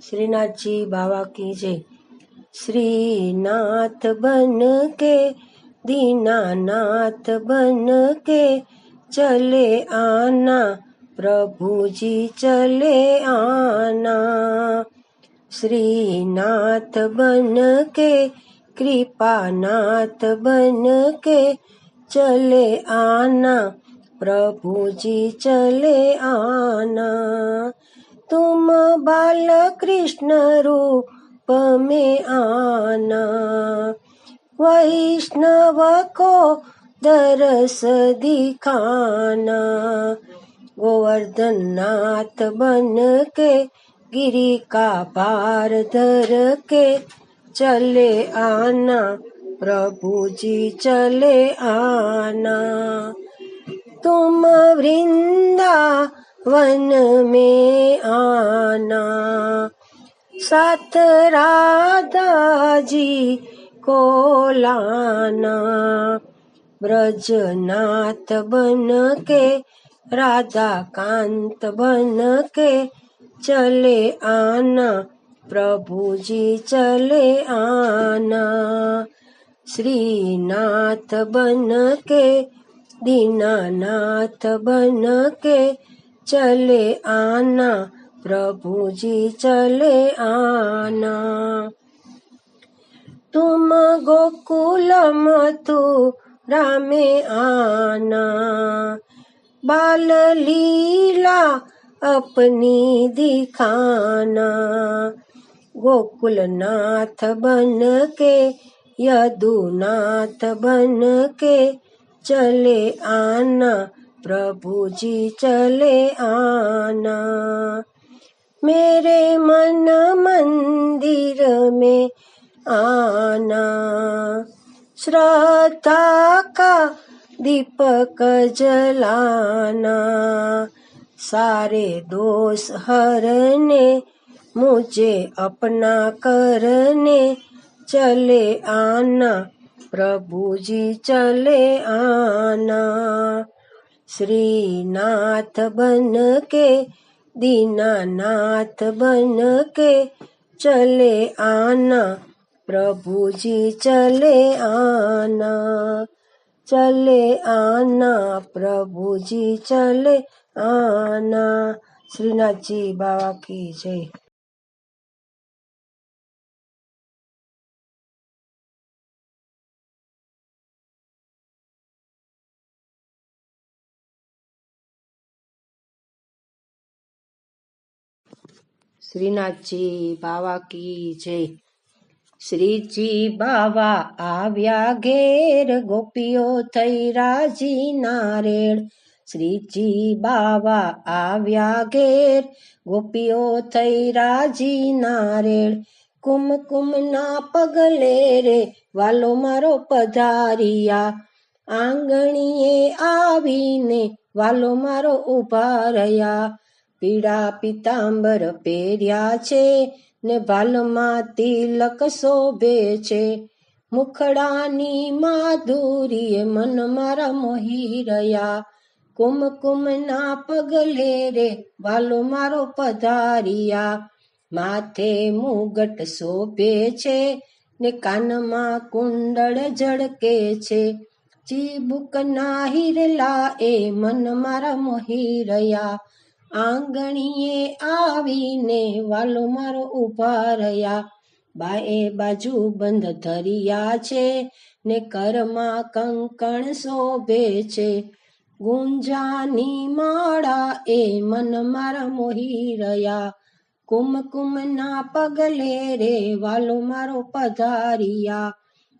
श्रीनाथ जी बाबा की जय। श्रीनाथ बन के दीनानाथ बन के चले आना, प्रभु जी चले आना। श्रीनाथ बन के कृपानाथ बन के चले आना, प्रभु जी चले आना। तुम बाल कृष्ण रूप में आना, वैष्णव को दरस दिखाना। गोवर्धन नाथ बन के गिरी का पार धर के चले आना, प्रभु जी चले आना। तुम वृंदावन में आना, साथ राधा जी को लाना। ब्रजनाथ बन के राधा कांत बन के चले आना, प्रभु जी चले आना। श्रीनाथ बन के दीनानाथ बन के चले आना, प्रभु जी चले आना। तुम गोकुल मथुरा में आना, बाल लीला अपनी दिखाना। गोकुलनाथ बन के यदुनाथ बन के चले आना, प्रभु जी चले आना। मेरे मन मंदिर में आना, श्रद्धा का दीपक जलाना। सारे दोष हरने मुझे अपना करने चले आना, प्रभु जी चले आना। श्रीनाथ बन के दीनानाथ बन के चले आना, प्रभु जी चले आना। चले आना, प्रभु जी चले आना। श्रीनाथ जी बाबा की जय। શ્રીનાથ जी बाबा की जय। શ્રીજી બાવા આવ્યા ઘેર, ગોપીઓ થઈ રાજી નારેળ। શ્રીજી બાવા આવ્યા ઘેર, ગોપીઓ થઈ રાજી નારેળ। કુમકુમ ના પગલે રે વાલો મારો પધારિયા, આંગણીએ આવીને વાલો મારો ઉભા રહ્યા। પીળા પિતાંબર પહેર્યા છે ને ભાલમાં તિલક શોભે છે। મુખડાની માધુરીએ મન મારા મોહી રહ્યા। કુમકુમના પગલે રે વાલો મારો પધારિયા। માથે મુગટ શોભે છે ને કાનમાં કુંડળ ઝળકે છે। ચીબુકના હિરલા એ મન મારા મોહી રહ્યા। આંગણીએ આવીને વાલો મારો ઉભા રહ્યા। બાએ બાજુ બંધ ધરિયા છે ને કરમાં કંકણ શોભે છે। ગુંજાની માળા એ મન મારા મોહી રહ્યા। કુમકુમના પગલે રે વાલો મારો પધારિયા।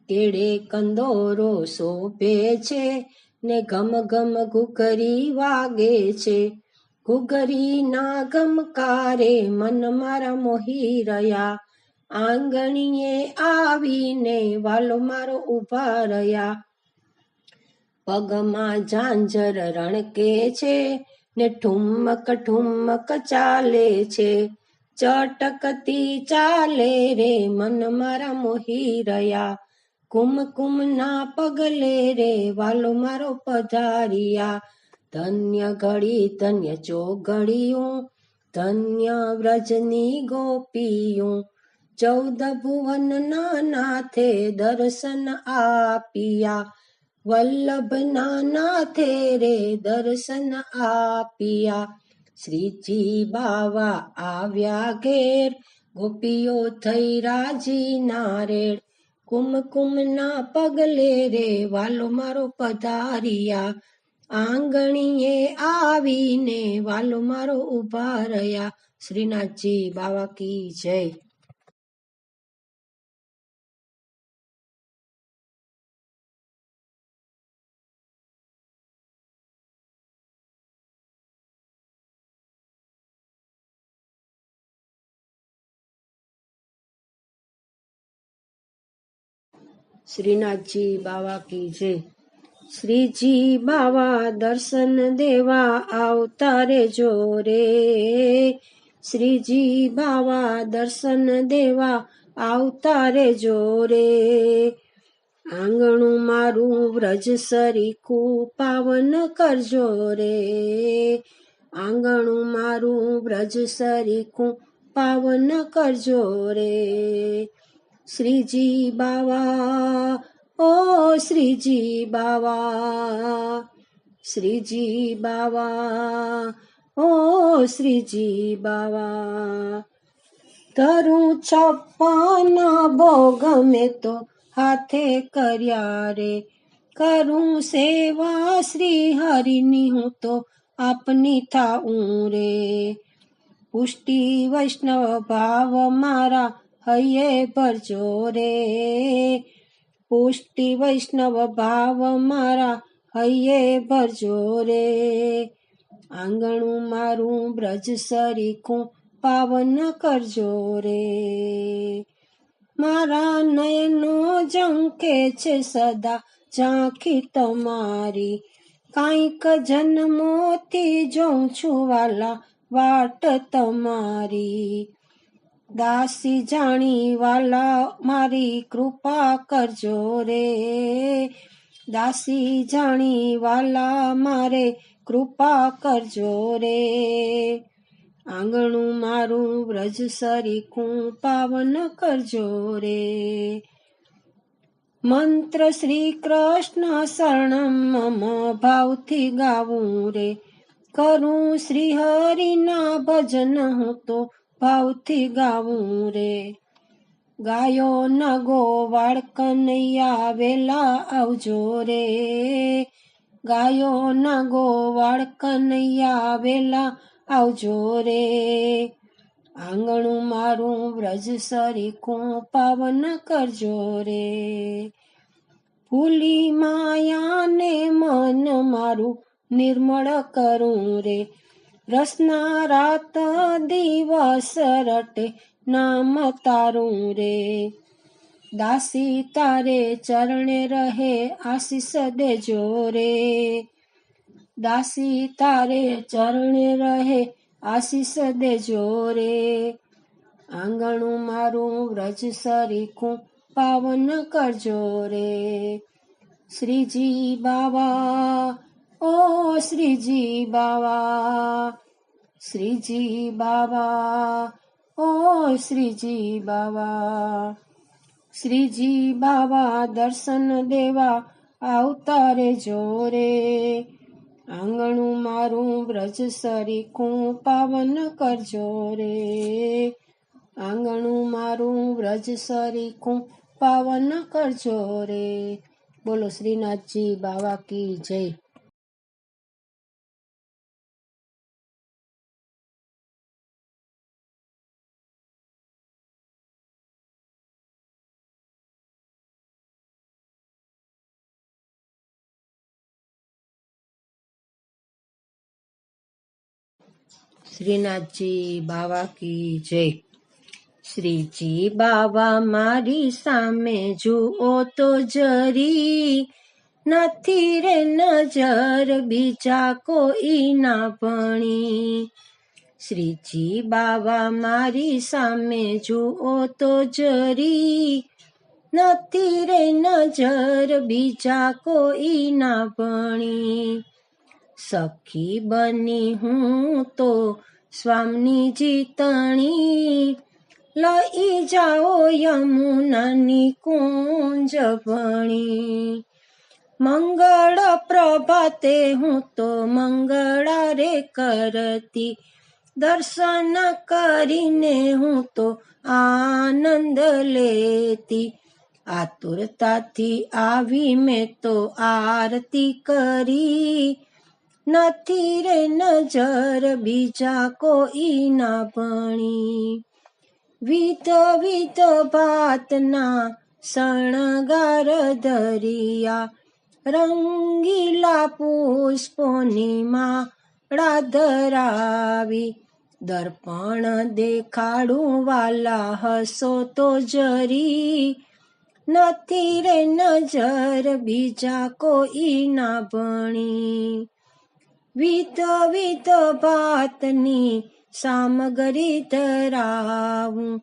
કેડે કંદોરો શોભે છે ને ઘમ ઘમ ઘુઘરી વાગે છે। ઘુઘરીના ગમકારે મન મારા મોહી રહ્યા। આંગણીએ આવીને વાલો મારો ઉભા રહ્યા। પગમાં ઝાંઝર રણકે છે ને ઠુમક ઠુમક ચાલે છે। ચટકતી ચાલે રે મન મારા મોહી રહ્યા। કુમકુમના પગલે રે વાલો મારો પધારિયા। ધન્ય ઘડી ધન્ય ચોઘડિયું ધન્ય વ્રજની ગોપીયું 14 ભુવનના નાથે દર્શન આપિયા. વલ્લભના નાથે રે દર્શન આપિયા. શ્રીજી બાવા આવ્યા ઘેર, ગોપીઓ થઈ રાજી નારેડ. કુમકુમના પગલે રે વાલો મારો પધાર્યા. આંગણીએ આવીને વાલો મારો ઉભા રહ્યા. શ્રીનાથજી બાવા કી જય. શ્રીનાથજી બાવા કી જય. શ્રીજી બાવા દર્શન દેવા આવતા રે જોરે. શ્રીજી બાવા દર્શન દેવા આવતા રે જોરે. આંગણું મારું વ્રજ સરીખું પાવન કરજો રે. આંગણું મારું વ્રજ સરીખું પાવન કરજો રે. શ્રીજી બાવા, ઓ શ્રીજી બાવા. શ્રીજી બાવા, ઓ શ્રીજી બાવા. તરું 56 ભોગ મેં તો હાથે કર્યા રે. કરું સેવા શ્રી હરિની હું તો આપની થાઉં રે. પુષ્ટિ વૈષ્ણવ ભાવ મારા હૈયે ભરજો રે. પુષ્ટિ વૈષ્ણવ ભાવ મારા હૈયે ભરજો રે. આંગણું મારું બ્રજ સરીખું પાવન કરજો રે. મારા નયનો ઝંખે છે સદા ઝાંખી તમારી. કાંઈક જન્મોથી જોઉં છું વાલા વાટ તમારી. દાસી જાણી વાલા મારી કૃપા કરજો રે. દાસી જાણી વાલા મારે કૃપા કરજો રે. આંગણું મારું વ્રજ સરીખું પાવન કરજો રે. મંત્ર શ્રી કૃષ્ણ શરણમ મમ ભાવથી ગાવું રે. કરું શ્રી હરિના ભજન હું તો ભાવથી ગાવું રે. ગાયો ન ગોવાળ કનૈયા વેલા આવજો રે. ગાયો ન ગોવાળ કનૈયા વેલા આવજો રે. આંગણું મારું વ્રજ સરીખું પાવન કરજો રે. ભૂલી માયાને મન મારું નિર્મળ કરું રે. રસના રાત દિવસ રટે નામ તારું રે. દાસી તારે ચરણે રહે આશીષ દેજો રે. દાસી તારે ચરણે રહે આશીષ દેજો રે. આંગણું મારું વ્રજ સરીખું પાવન કરજો રે. શ્રીજી બાવા, ઓ શ્રીજી બાવા. શ્રીજી બાવા, ઓ શ્રીજી બાવા. શ્રીજી બાવા દર્શન દેવા આવતા રે જોરે. આંગણું મારું વ્રજ સરીખું પાવન કરજો રે. આંગણું મારું વ્રજ સરીખું પાવન કરજો રે. બોલો શ્રીનાથજી બાવા કી જય. શ્રીનાથજી બાવા કી જય. શ્રીજી બાવા મારી સામે જુઓ તો જરી. નથી રે નજર બીજા કોઈ ના ભણી. શ્રીજી બાવા મારી સામે જુઓ તો જરી. નથી રે નજર બીજા કોઈ ના ભણી. સખી બની હું તો સ્વામીજી તણી લઈ જાઓ યમુનાની કુંજ ભણી. મંગળ પ્રભાતે હું તો મંગળા રે કરતી, દર્શન કરીને હું તો આનંદ લેતી. આતુરતાથી આવી મેં તો આરતી કરી, નથી રે નજર બીજા કોઈ ના ભણી. વિધ વિધ ભાતના શણગાર ધરિયા, રંગીલા પુષ્પોની માળા ધરાવી. દર્પણ દેખાડું વાલા હસો તો જરી, નથી રે નજર બીજા કોઈ ના ભણી. વિધ વિધ ભાતની સામગ્રી ધરાવું,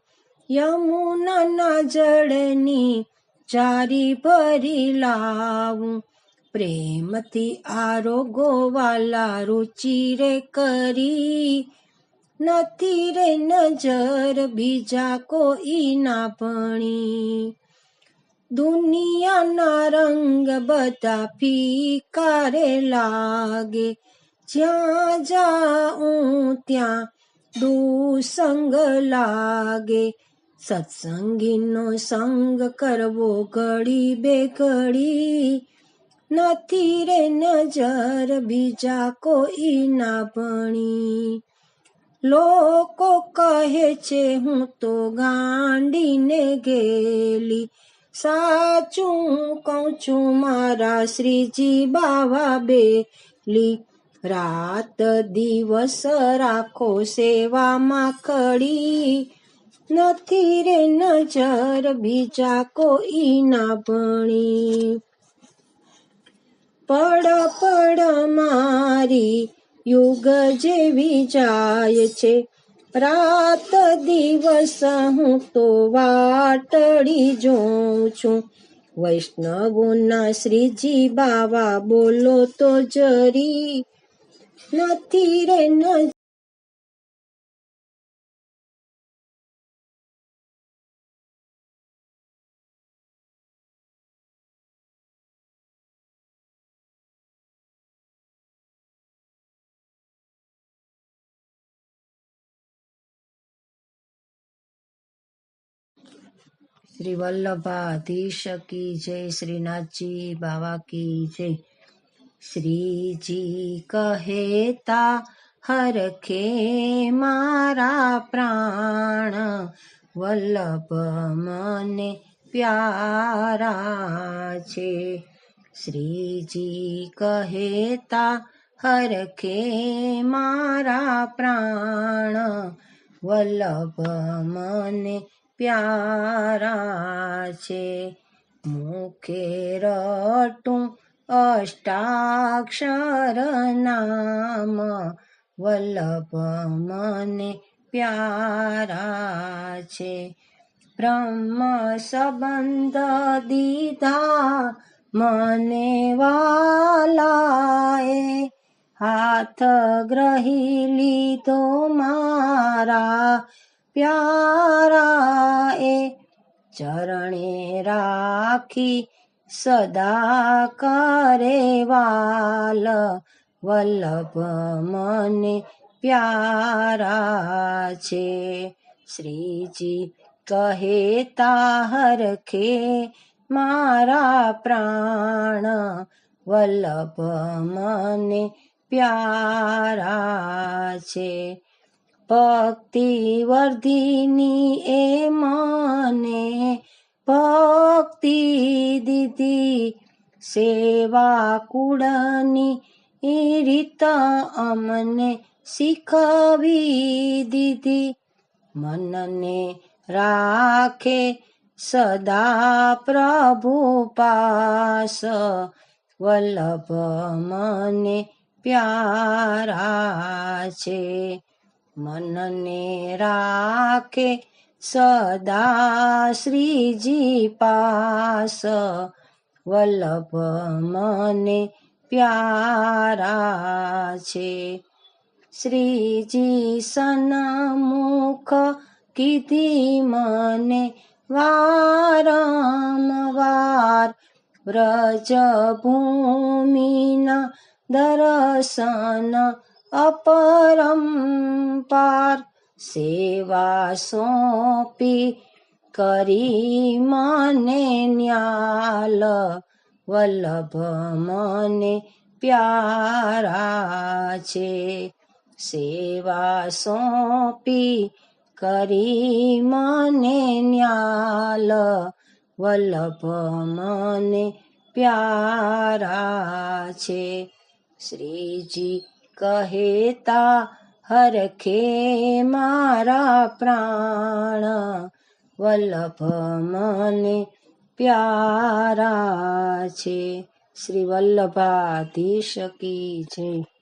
યમુનાના જળની જારી ભરી લાવું. પ્રેમથી આરોગો વાલા રુચિ રે કરી, નથી રે નજર બીજા કોઈ ના ભણી. દુનિયાના રંગ બધા ફીકા રે લાગે, જ્યાં જાઉં ત્યાં દુસંગ લાગે. સત્સંગીનો સંગ કરવો ઘડી બે ઘડી, નથી રે નજર બીજા કોઈ ના ભણી. લોકો કહે છે હું તો ગાંડીને ગેલી, સાચું કહું છું મારા શ્રીજી બાવા બેલી. રાત દિવસ રાખો સેવામાં ખડી, નથી રે નજર બીજા કોઈ ના ભણી. પડ પડ મારી યુગ જેવી જાય છે, રાત દિવસ હું તો વાટડી જોઉં છું. વૈષ્ણવોના શ્રીજી બાવા બોલો તો જરી, નથી રે શ્રી વલ્લભાધીશ કી જય, શ્રીનાથજી બાવા કી જય. શ્રીજી કહેતા હરખે મારા પ્રાણ, વલ્લભ મને પ્યારા છે. શ્રીજી કહેતા હરખે મારા પ્રાણ, વલ્લભ મને પ્યારા છે. મુખે રટું અષ્ટાક્ષર નામ, વલ્લભ મને પ્યારા છે. બ્રહ્મ સંબંધ દીધા મને વાલાએ, હાથ ગ્રહી લીધો મારા પ્યારાએ. ચરણે રાખી સદા કરે વાલ, વલ્લભ મને પ્યારા છે. શ્રીજી કહેતા હરખે મારા પ્રાણ, વલ્લભ મને પ્યારા છે. ભક્તિ વર્ધિની એ મને ભક્તિ દીધી, સેવા કુળની રીત અમને શીખવી દીધી. મનને રાખે સદા પ્રભુ પાસ, વલ્લભ મને પ્યારા છે. મનને રાખે સદા શ્રીજી પાસ, વલ્લભ મને પ્યારા છે. શ્રીજી સન્મુખ કીધી મને વારંવાર, વ્રજભૂમિના દર્શન અપરંપાર, સેવા સોંપી કરી મને ન્યાલ, વલ્લભ મને પ્યારા છે. સેવા સોંપી કરી મને ન્યાલ, વલ્લભ મને પ્યારા છે. શ્રીજી કહેતા હરખે મારા પ્રાણ, વલ્લભ મને પ્યારા છે. શ્રી વલ્લભાધીશ કી જય.